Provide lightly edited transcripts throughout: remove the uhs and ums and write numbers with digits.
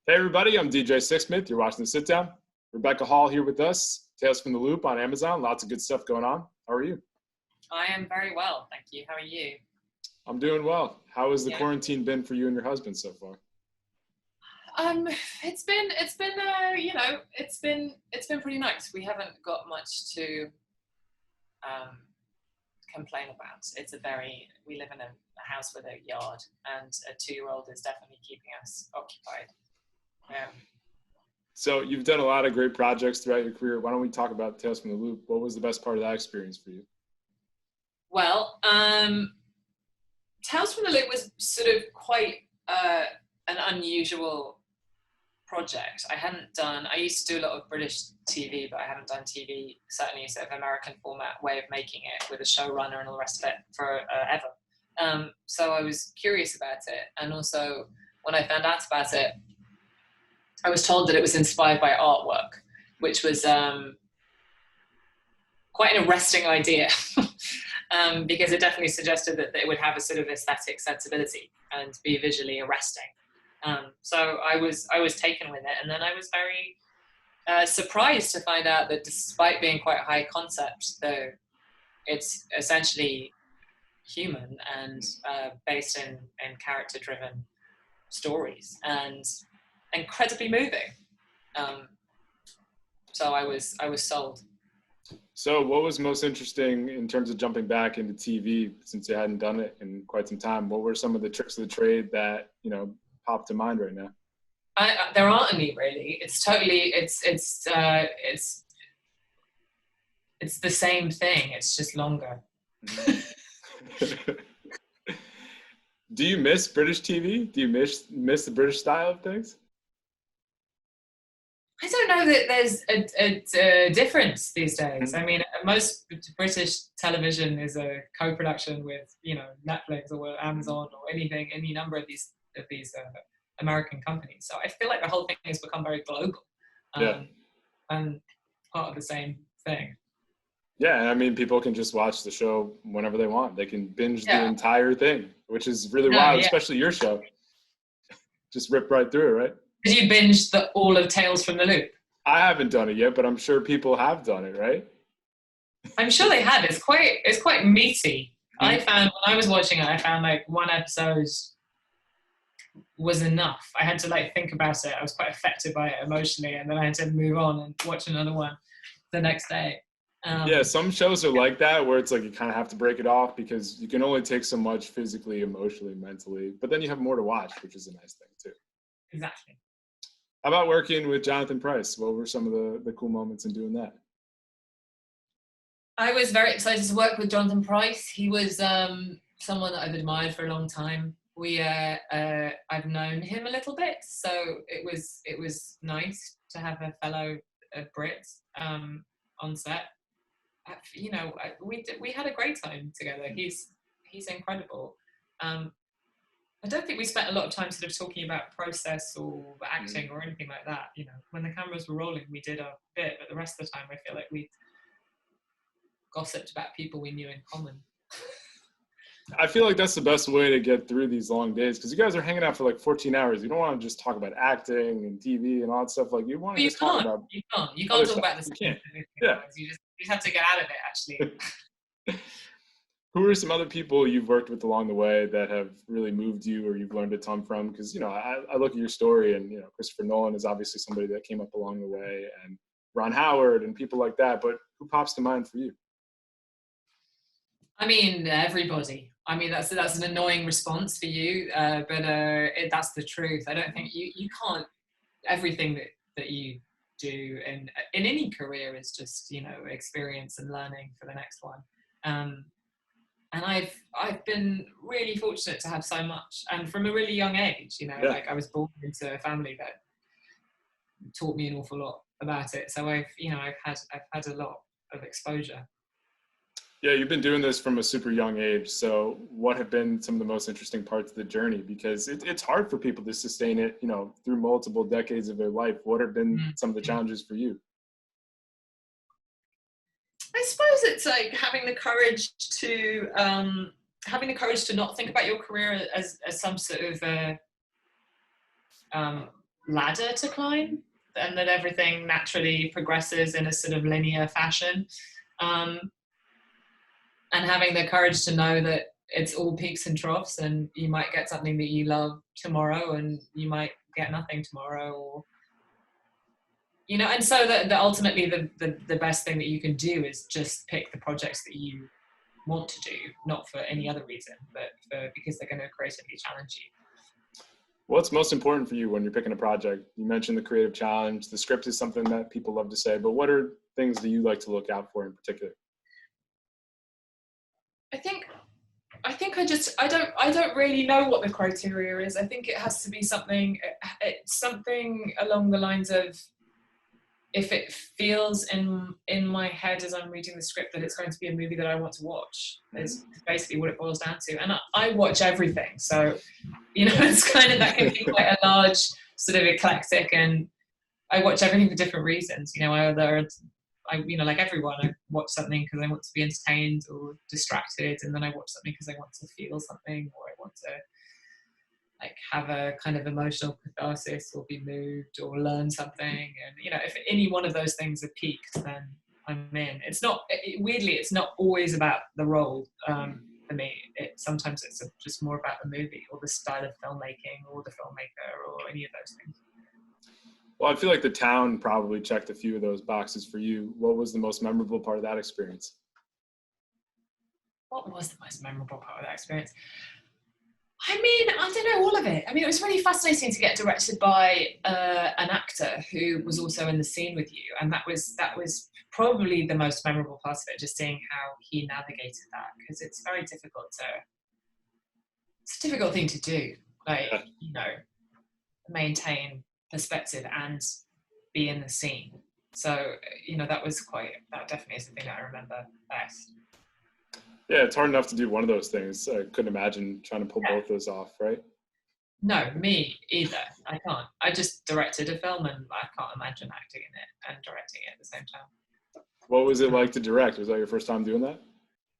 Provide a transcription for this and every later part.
Hey everybody, I'm DJ Sixsmith. You're watching The Sit Down. Rebecca Hall here with us. Tales from the Loop on Amazon. Lots of good stuff going on. How are you? I am very well, thank you. How are you? I'm doing well. How has the quarantine been for you and your husband so far? It's been pretty nice. We haven't got much to complain about. We live in a house with a yard, and a 2-year-old is definitely keeping us occupied. So you've done a lot of great projects throughout your career. Why don't we talk about Tales from the Loop? What was the best part of that experience for you? Well, Tales from the Loop was sort of quite an unusual project. I used to do a lot of British TV, but I haven't done TV, certainly sort of American format way of making it with a showrunner and all the rest of it for ever. So I was curious about it. And also when I found out about it, I was told that it was inspired by artwork, which was quite an arresting idea because it definitely suggested that it would have a sort of aesthetic sensibility and be visually arresting. So I was taken with it, and then I was very surprised to find out that despite being quite high concept, though, it's essentially human and based in character-driven stories and incredibly moving. So I was sold. So what was most interesting in terms of jumping back into TV, since you hadn't done it in quite some time? What were some of the tricks of the trade that, pop to mind right now? There aren't any really. It's totally, it's the same thing. It's just longer. Do you miss British TV? Do you miss the British style of things? I don't know that there's a difference these days. I mean, most British television is a co-production with, Netflix or Amazon or any number of these American companies. So I feel like the whole thing has become very global, and part of the same thing. Yeah, I mean, people can just watch the show whenever they want. They can binge the entire thing, which is really wild, especially your show. Just rip right through it, right? Did you binge all of Tales from the Loop? I haven't done it yet, but I'm sure people have done it, right? I'm sure they have. It's quite meaty. I found when I was watching it, I found like one episode was enough. I had to think about it. I was quite affected by it emotionally, and then I had to move on and watch another one the next day. Some shows are like that, where it's like you kind of have to break it off because you can only take so much physically, emotionally, mentally, but then you have more to watch, which is a nice thing too. Exactly. How about working with Jonathan Pryce? What were some of the cool moments in doing that? I was very excited to work with Jonathan Pryce. He was someone that I've admired for a long time. I've known him a little bit, so it was nice to have a fellow Brit on set. We had a great time together. He's incredible. I don't think we spent a lot of time sort of talking about process or acting or anything like that. When the cameras were rolling, we did our bit, but the rest of the time, I feel like we gossiped about people we knew in common. I feel like that's the best way to get through these long days, because you guys are hanging out for like 14 hours. You don't want to just talk about acting and TV and all that stuff. Like you want to just talk about. You can't talk about this. You can't. Yeah. You just have to get out of it, actually. Who are some other people you've worked with along the way that have really moved you or you've learned a ton from? Because, I look at your story and, Christopher Nolan is obviously somebody that came up along the way, and Ron Howard and people like that. But who pops to mind for you? I mean, everybody. I mean, that's an annoying response for you, but that's the truth. I don't think you can't. Everything that you do in any career is just, experience and learning for the next one. And I've been really fortunate to have so much, and from a really young age, I was born into a family that taught me an awful lot about it. So I've had a lot of exposure. Yeah, you've been doing this from a super young age. So what have been some of the most interesting parts of the journey? Because it's hard for people to sustain it, through multiple decades of their life. What have been some of the challenges for you? I suppose it's like having the courage to not think about your career as some sort of ladder to climb, and that everything naturally progresses in a sort of linear fashion. And having the courage to know that it's all peaks and troughs, and you might get something that you love tomorrow and you might get nothing tomorrow, or and so that ultimately the best thing that you can do is just pick the projects that you want to do, not for any other reason, but because they're going to creatively challenge you. What's most important for you when you're picking a project? You mentioned the creative challenge. The script is something that people love to say, but what are things that you like to look out for in particular? I don't really know what the criteria is. I think it has to be something along the lines of, if it feels in my head as I'm reading the script that it's going to be a movie that I want to watch, is basically what it boils down to. And I watch everything, so it's kind of, that can be quite a large sort of eclectic, and I watch everything for different reasons. Like everyone, I watch something because I want to be entertained or distracted, and then I watch something because I want to feel something, or I want to like have a kind of emotional catharsis, or be moved, or learn something. And if any one of those things are peaked, then I'm in. Weirdly, it's not always about the role for me. Sometimes it's just more about the movie, or the style of filmmaking, or the filmmaker, or any of those things. Well, I feel like The Town probably checked a few of those boxes for you. What was the most memorable part of that experience? What was the most memorable part of that experience? I mean, I don't know, all of it. I mean, it was really fascinating to get directed by an actor who was also in the scene with you, and that was probably the most memorable part of it, just seeing how he navigated that, because it's very difficult it's a difficult thing to do, maintain perspective and be in the scene. So that definitely is the thing that I remember best. Yeah, it's hard enough to do one of those things. I couldn't imagine trying to pull both those off, right? No, me either. I can't. I just directed a film, and I can't imagine acting in it and directing it at the same time. What was it like to direct? Was that your first time doing that?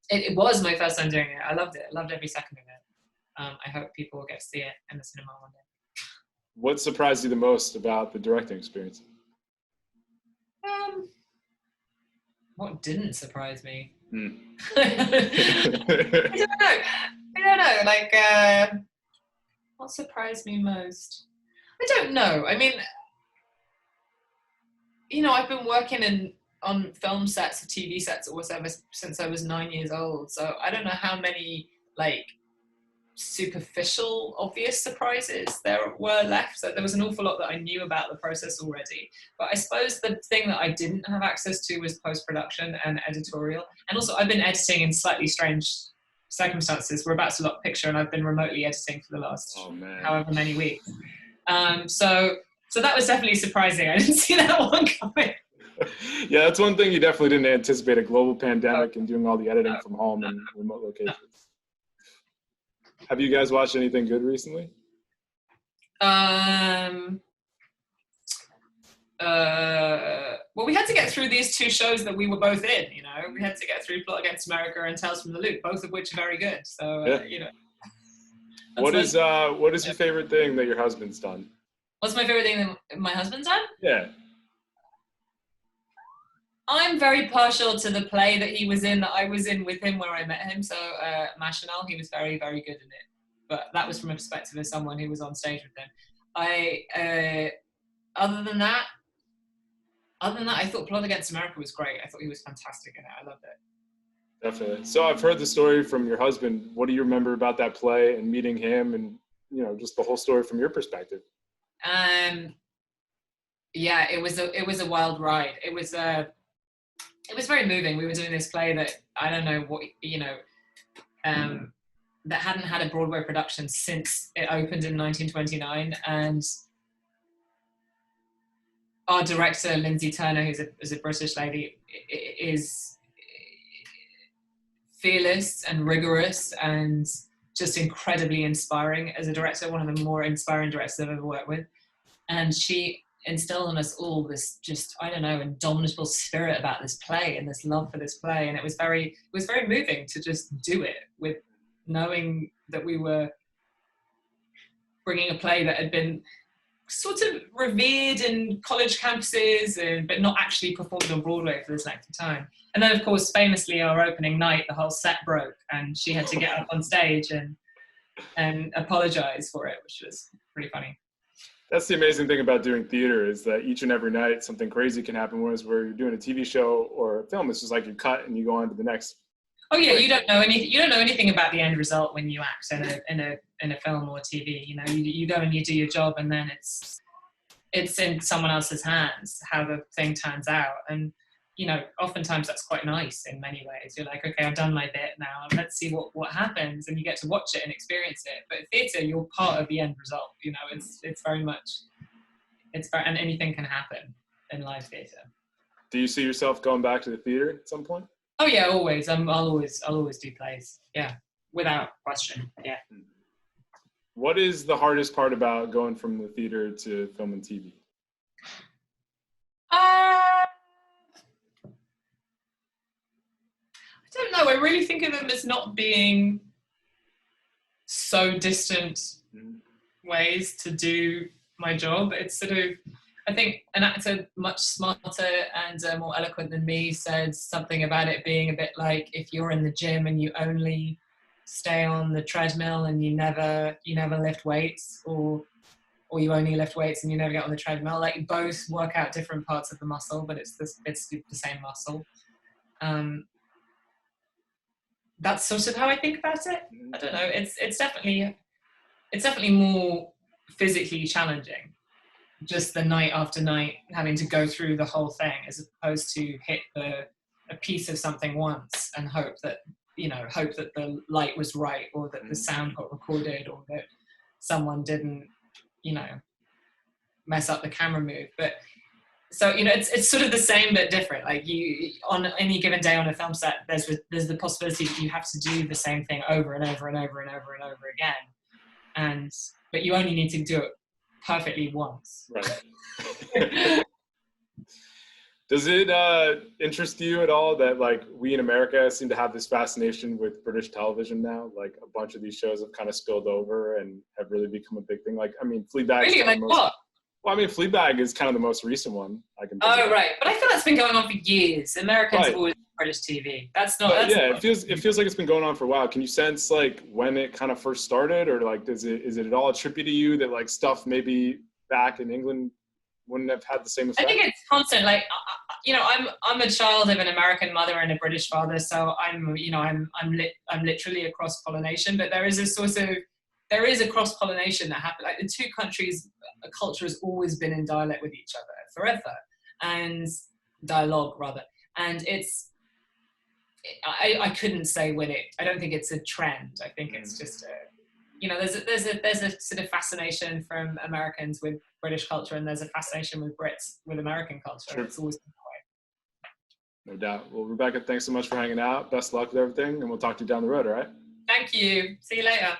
It was my first time doing it. I loved it. I loved every second of it. I hope people will get to see it in the cinema one day. What surprised you the most about the directing experience? What didn't surprise me? I don't know. Like, what surprised me most? I don't know. I mean, I've been working on film sets or TV sets or whatever since I was 9 years old. So I don't know how many like superficial, obvious surprises there were left. So there was an awful lot that I knew about the process already. But I suppose the thing that I didn't have access to was post-production and editorial. And also I've been editing in slightly strange circumstances. We're about to lock picture, and I've been remotely editing for the last however many weeks. So that was definitely surprising. I didn't see that one coming. Yeah, that's one thing you definitely didn't anticipate, a global pandemic and doing all the editing from home in remote locations. Have you guys watched anything good recently? Well, we had to get through these two shows that we were both in, We had to get through Plot Against America and Tales from the Loop, both of which are very good. So, What is your favorite thing that your husband's done? What's my favorite thing that my husband's done? Yeah. I'm very partial to the play that he was in, that I was in with him where I met him. So Machinal, he was very, very good in it. But that was from a perspective of someone who was on stage with him. Other than that, I thought Plot Against America was great. I thought he was fantastic in it. I loved it. Definitely. So I've heard the story from your husband. What do you remember about that play and meeting him, and just the whole story from your perspective? Yeah, it was a wild ride. It was very moving. We were doing this play that I don't know what that hadn't had a Broadway production since it opened in 1929, and our director Lindsay Turner, who's a British lady, is fearless and rigorous and just incredibly inspiring as a director. One of the more inspiring directors I've ever worked with, and she instilled in us all this just, I don't know, indomitable spirit about this play and this love for this play. And it was very moving to just do it, with knowing that we were bringing a play that had been sort of revered in college campuses, but not actually performed on Broadway for this length of time. And then, of course, famously, our opening night, the whole set broke, and she had to get up on stage and apologize for it, which was pretty funny. That's the amazing thing about doing theater, is that each and every night something crazy can happen. Whereas where you're doing a TV show or a film, it's just like you cut and you go on to the next. Oh yeah, you don't know anything. You don't know anything about the end result when you act in a film or TV. You know, you go and you do your job, and then it's in someone else's hands how the thing turns out. And you know, oftentimes that's quite nice in many ways. You're like, okay, I've done my bit now. Let's see what happens, and you get to watch it and experience it. But theatre, you're part of the end result. You know, it's very much and anything can happen in live theatre. Do you see yourself going back to the theater at some point? Oh yeah, always. I'll always do plays. Yeah, without question. Yeah. What is the hardest part about going from the theater to film and TV? I don't know. I really think of them as not being so distant ways to do my job. It's sort of, I think an actor much smarter and more eloquent than me said something about it being a bit like if you're in the gym and you only stay on the treadmill and you never lift weights, or you only lift weights and you never get on the treadmill. Like, both work out different parts of the muscle, but it's the same muscle. That's sort of how I think about it. I don't know. It's definitely more physically challenging, just the night after night having to go through the whole thing, as opposed to hit a piece of something once and hope that the light was right, or that the sound got recorded, or that someone didn't, mess up the camera move. But so, it's sort of the same but different. Like, you, on any given day on a film set, there's the possibility that you have to do the same thing over and over and over and over and over again, but you only need to do it perfectly once. Right. Does it interest you at all that, like, we in America seem to have this fascination with British television now? Like, a bunch of these shows have kind of spilled over and have really become a big thing. Like, I mean, Fleabag. Really? Like what? Well, I mean, Fleabag is kind of the most recent one I can think of. Right. But I feel that's been going on for years. Americans have always British TV. It feels like it's been going on for a while. Can you sense, like, when it kind of first started, or like, is it at all a trippy to you that, like, stuff maybe back in England wouldn't have had the same effect? I think it's constant. Like, I'm a child of an American mother and a British father, so I'm literally a cross-pollination. But there is a cross-pollination that happens. Like, the two countries, a culture has always been in dialect with each other forever, and dialogue rather. And I couldn't say when I don't think it's a trend. I think it's just there's a sort of fascination from Americans with British culture, and there's a fascination with Brits with American culture. Sure. It's always been that way. No doubt. Well, Rebecca, thanks so much for hanging out. Best of luck with everything, and we'll talk to you down the road, all right? Thank you. See you later.